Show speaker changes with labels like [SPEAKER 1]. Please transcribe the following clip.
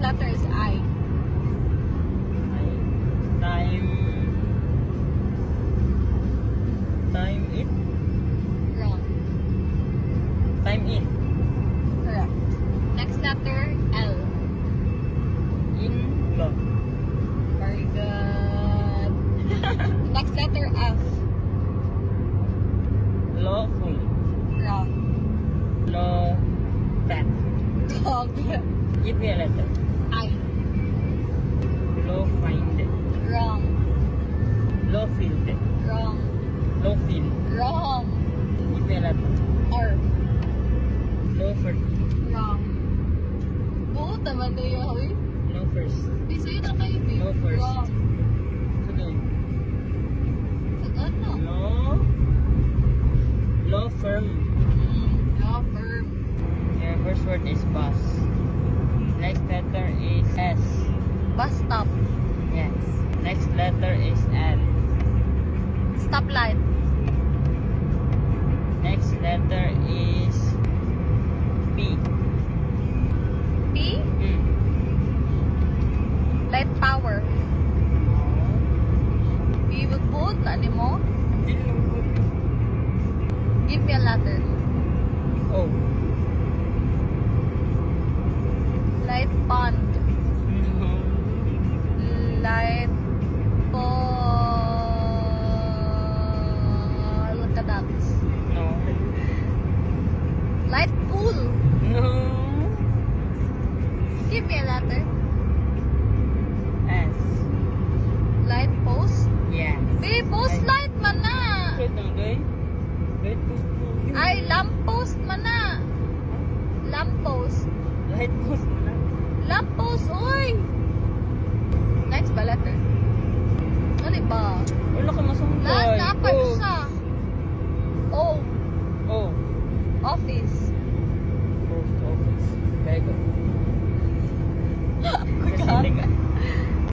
[SPEAKER 1] letter is I.
[SPEAKER 2] Time it?
[SPEAKER 1] Wrong.
[SPEAKER 2] Time in?
[SPEAKER 1] Correct. Next letter, L.
[SPEAKER 2] In law.
[SPEAKER 1] Very good. Next letter, F.
[SPEAKER 2] Lawful.
[SPEAKER 1] Wrong.
[SPEAKER 2] Law fat.
[SPEAKER 1] Wrong.
[SPEAKER 2] Give me a letter.
[SPEAKER 1] I.
[SPEAKER 2] Law find.
[SPEAKER 1] Wrong.
[SPEAKER 2] Law field.
[SPEAKER 1] Wrong.
[SPEAKER 2] Law field.
[SPEAKER 1] Wrong.
[SPEAKER 2] Give me a letter.
[SPEAKER 1] R.
[SPEAKER 2] Law first.
[SPEAKER 1] Wrong. Oo, tama na yun, Hoy.
[SPEAKER 2] Law first.
[SPEAKER 1] Di sa'yo na kayo, babe.
[SPEAKER 2] No first.
[SPEAKER 1] Wrong.
[SPEAKER 2] Tuloy.
[SPEAKER 1] Ano?
[SPEAKER 2] Law firm.
[SPEAKER 1] Law firm.
[SPEAKER 2] Yeah, first word is bus. Next letter is S.
[SPEAKER 1] Bus stop.
[SPEAKER 2] Yes. Next letter is L.
[SPEAKER 1] Stoplight.
[SPEAKER 2] Next letter is P.
[SPEAKER 1] P.
[SPEAKER 2] Hmm.
[SPEAKER 1] Light power. P with boot. Ano mo? Give me a letter.
[SPEAKER 2] O.
[SPEAKER 1] Light pond.
[SPEAKER 2] No.
[SPEAKER 1] Light look at that.
[SPEAKER 2] No.
[SPEAKER 1] Light pool.
[SPEAKER 2] No.
[SPEAKER 1] Give me a letter.
[SPEAKER 2] S.
[SPEAKER 1] Light post.
[SPEAKER 2] Yes.
[SPEAKER 1] Babe, post light man na.
[SPEAKER 2] Wait lang, day. Wait, post mo.
[SPEAKER 1] Ay, lamp post man na. Lamp post.
[SPEAKER 2] Light post mo na.
[SPEAKER 1] Lamp post, oy. Next ba letter? Ano ba?
[SPEAKER 2] Wala ka masumpay.
[SPEAKER 1] Lahat na pa isa. O.
[SPEAKER 2] Oh.
[SPEAKER 1] Office.
[SPEAKER 2] Post office. Lego.